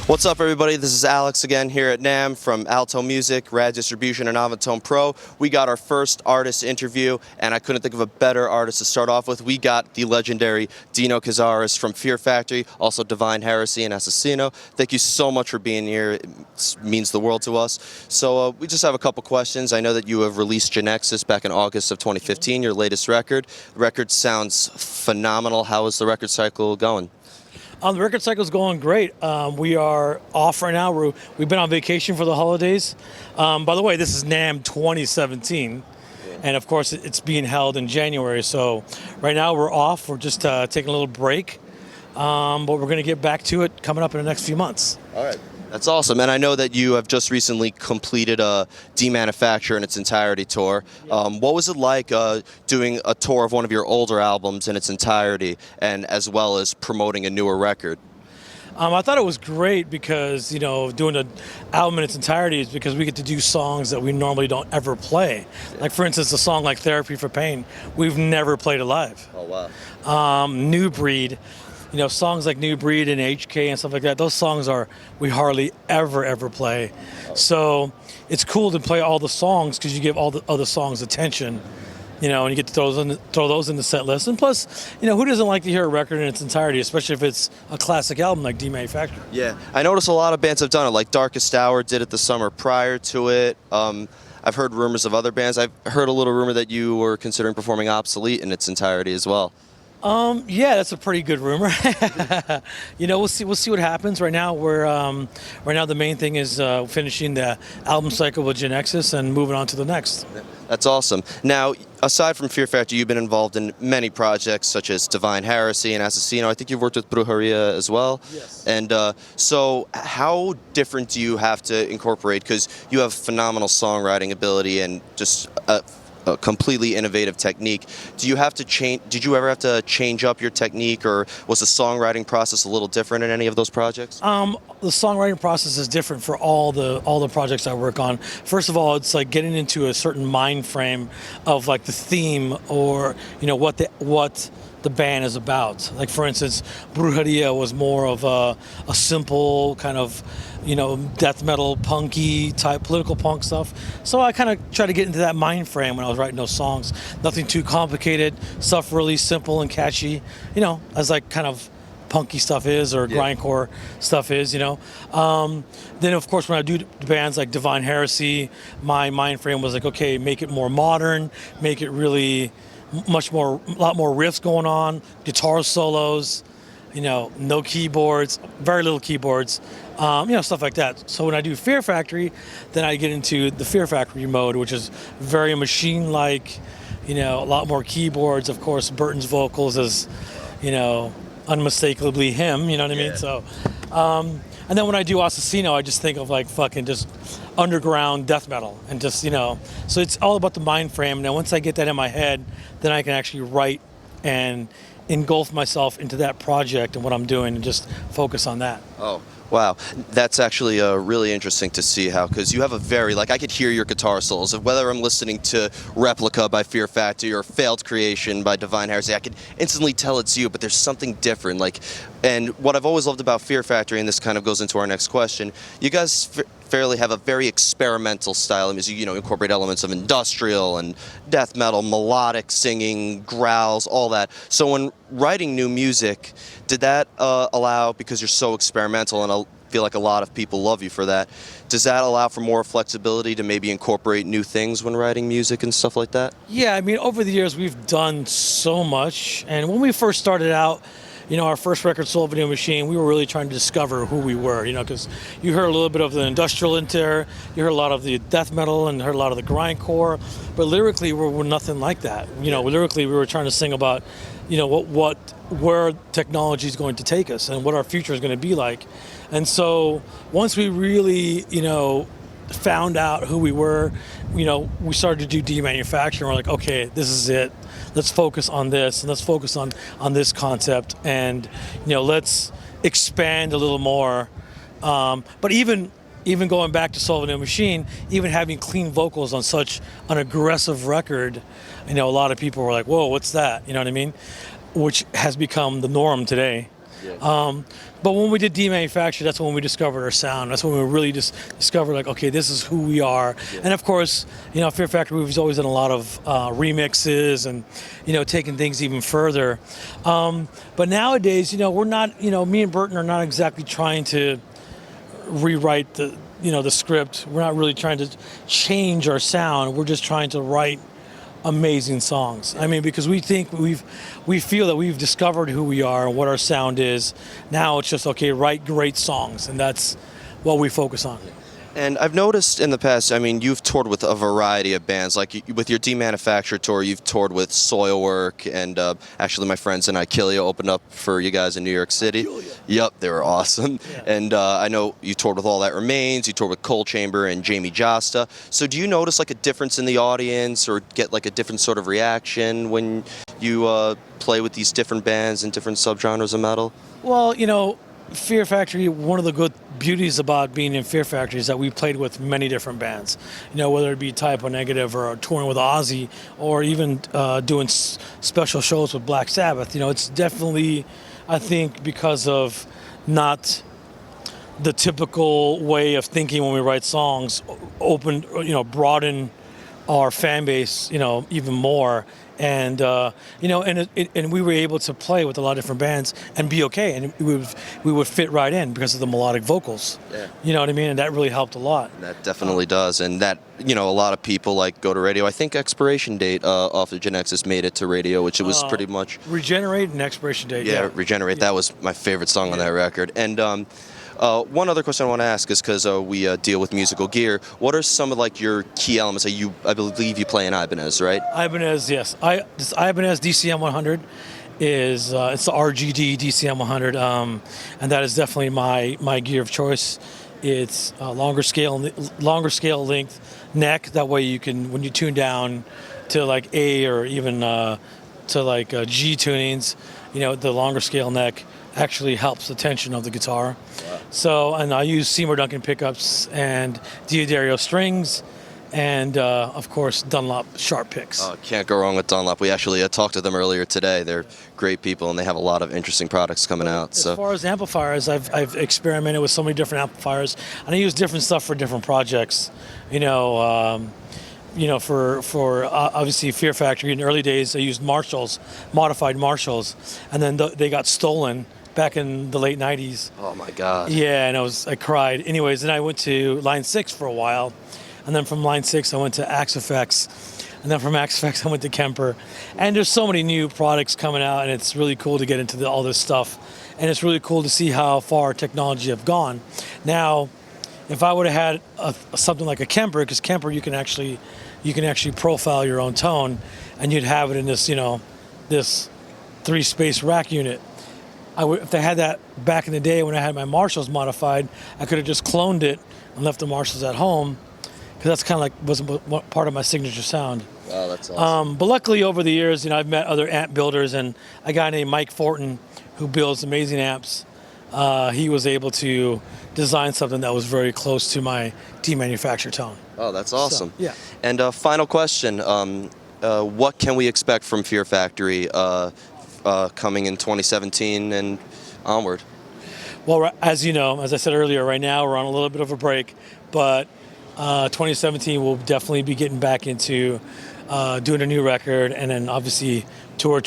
What's up, everybody? This is Alex again here at NAMM from Alto Music, Rad Distribution, and Avatone Pro. We got our first artist interview, and I couldn't think of a better artist to start off with. We got the legendary Dino Cazares from Fear Factory, also Divine Heresy and Asesino. Thank you so much for being here. It means the world to us. So we just have a couple questions. I know that you have released Genexus back in August of 2015, your latest record. The record sounds phenomenal. How is the record cycle going? The record cycle's going great. We are off right now. We've been on vacation for the holidays. By the way, this is NAMM 2017. And of course, it's being held in January. So right now we're off. We're just taking a little break. But we're going to get back to it coming up in the next few months. All right. That's awesome. And I know that you have just recently completed a Demanufacture in its entirety tour. What was it like doing a tour of one of your older albums in its entirety, and as well as promoting a newer record? I thought it was great because, you know, doing an album in its entirety is because we get to do songs that we normally don't ever play. Like, for instance, a song like Therapy for Pain, we've never played it live. Oh, wow. New Breed. You know, songs like New Breed and HK and stuff like that, those songs we hardly ever play. So it's cool to play all the songs because you give all the other songs attention, you know, and you get to throw those in the set list. And plus, you know, who doesn't like to hear a record in its entirety, especially if it's a classic album like Demanufacture? Yeah, I noticed a lot of bands have done it, like Darkest Hour did it the summer prior to it. I've heard rumors of other bands. I've heard a little rumor that you were considering performing Obsolete in its entirety as well. Yeah, that's a pretty good rumor. You know, we'll see what happens. Right now, the main thing is finishing the album cycle with Genexus and moving on to the next. That's awesome. Now, aside from Fear Factory, you've been involved in many projects such as Divine Heresy and Asesino. I think you've worked with Brujeria as well. Yes. And so how different do you have to incorporate, because you have phenomenal songwriting ability and just a completely innovative technique. Did you ever have to change up your technique, or was the songwriting process a little different in any of those projects? The songwriting process is different for all the projects I work on. First of all, it's like getting into a certain mind frame of like the theme, or you know what the band is about. Like, for instance, Brujeria was more of a simple kind of, you know, death metal, punky type, political punk stuff. So I kind of try to get into that mind frame when I was writing those songs. Nothing too complicated, stuff really simple and catchy, you know, as like kind of punky stuff is, or grindcore stuff is, you know. Then of course when I do bands like Divine Heresy, my mind frame was like, okay, make it more modern, make it really a lot more riffs going on, guitar solos, you know, no keyboards, very little keyboards, you know, stuff like that. So when I do Fear Factory, then I get into the Fear Factory mode, which is very machine-like, you know, a lot more keyboards. Of course, Burton's vocals is, you know, unmistakably him, you know what I mean? So, and then when I do Asesino, I just think of like fucking just underground death metal, and just, you know, so it's all about the mind frame. Now, once I get that in my head, then I can actually write and engulf myself into that project and what I'm doing, and just focus on that. Oh, wow. That's actually really interesting to see how, because you have a very, like, I could hear your guitar solos. Whether I'm listening to Replica by Fear Factory or Failed Creation by Divine Heresy, I could instantly tell it's you, but there's something different. Like, and what I've always loved about Fear Factory, and this kind of goes into our next question, you guys fairly have a very experimental style of music. You know, incorporate elements of industrial and death metal, melodic singing, growls, all that. So when writing new music, did that allow, because you're so experimental, and I feel like a lot of people love you for that, does that allow for more flexibility to maybe incorporate new things when writing music and stuff like that? Yeah, I mean, over the years we've done so much, and when we first started out, you know, our first record, Soul Video Machine, we were really trying to discover who we were, you know, because you heard a little bit of the industrial in there, you heard a lot of the death metal, and heard a lot of the grindcore, but lyrically we're nothing like that. You know, lyrically we were trying to sing about, you know, where technology is going to take us and what our future is going to be like. And so once we really, you know, found out who we were, you know, we started to do Demanufacture, and we're like, okay, this is it. Let's focus on this, and let's focus on this concept, and, you know, let's expand a little more. But even going back to Soul Video Machine, even having clean vocals on such an aggressive record, you know, a lot of people were like, whoa, what's that? You know what I mean? Which has become the norm today. But when we did demanufacture, that's when we discovered our sound. That's when we really just discovered, like, okay, this is who we are. And of course, Fear Factory, we've always done a lot of remixes and, taking things even further. But nowadays, we're not, me and Burton are not exactly trying to rewrite the script. We're not really trying to change our sound. We're just trying to write amazing songs. I mean, because we think we feel that we've discovered who we are and what our sound is. Now it's just, okay, write great songs, and that's what we focus on. And I've noticed in the past, I mean, you've toured with a variety of bands. Like with your Demanufacture tour, you've toured with Soilwork, and actually my friends and Ikilia opened up for you guys in New York City. Yep, they were awesome. Yeah. And I know you toured with All That Remains, you toured with Cold Chamber and Jamie Josta. So do you notice like a difference in the audience or get like a different sort of reaction when you play with these different bands and different subgenres of metal? Well, Fear Factory, one of the good beauties about being in Fear Factory is that we played with many different bands. Whether it be Type O Negative or touring with Ozzy or even doing special shows with Black Sabbath. It's definitely, I think, because of not the typical way of thinking when we write songs, broaden our fan base, even more. And and we were able to play with a lot of different bands and be okay, and we would fit right in because of the melodic vocals. Yeah. You know what I mean? And that really helped a lot. That definitely does, and that a lot of people like go to radio. I think Expiration Date off of Genexus made it to radio, which it was pretty much Regenerate and Expiration Date. Yeah, Regenerate. That was my favorite song on that record. And one other question I want to ask is because we deal with musical gear. What are some of like your key elements? I believe you play an Ibanez, right? Ibanez, yes. This Ibanez DCM 100 is it's the RGD DCM 100, and that is definitely my gear of choice. It's longer scale length neck. That way you can, when you tune down to like A or even to like G tunings, the longer scale neck actually helps the tension of the guitar. Wow. So, and I use Seymour Duncan pickups and Diodario strings, and of course Dunlop sharp picks. Can't go wrong with Dunlop. We actually talked to them earlier today. They're great people, and they have a lot of interesting products coming out. As far as amplifiers, I've experimented with so many different amplifiers, and I use different stuff for different projects. For obviously Fear Factory in the early days, I used Marshalls, modified Marshalls, and then they got stolen back in the late 90s. Oh my God. Yeah, and I cried. Anyways, then I went to Line 6 for a while, and then from Line 6 I went to Axe Effects, and then from Axe Effects I went to Kemper. And there's so many new products coming out, and it's really cool to get into all this stuff. And it's really cool to see how far technology have gone. Now, if I would have had something like a Kemper, because Kemper you can actually profile your own tone, and you'd have it in this this 3-space rack unit. If I had that back in the day when I had my Marshalls modified, I could have just cloned it and left the Marshalls at home, because that's kind of like wasn't part of my signature sound. Wow, that's awesome. But luckily over the years, I've met other amp builders, and a guy named Mike Fortin who builds amazing amps. He was able to design something that was very close to my demanufacture tone. Oh, that's awesome. So, yeah. And final question, what can we expect from Fear Factory coming in 2017 and onward? Well, as you know, as I said earlier, right now we're on a little bit of a break, but 2017 we'll definitely be getting back into doing a new record, and then obviously tour.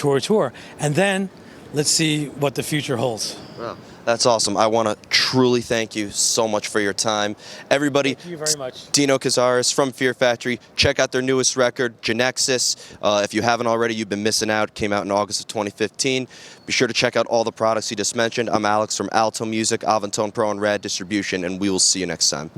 And then let's see what the future holds. Wow. That's awesome. I want to truly thank you so much for your time. Everybody, thank you very much. Dino Cazares from Fear Factory. Check out their newest record, Genexus. If you haven't already, you've been missing out. It came out in August of 2015. Be sure to check out all the products he just mentioned. I'm Alex from Alto Music, Avantone Pro and Rad Distribution, and we will see you next time.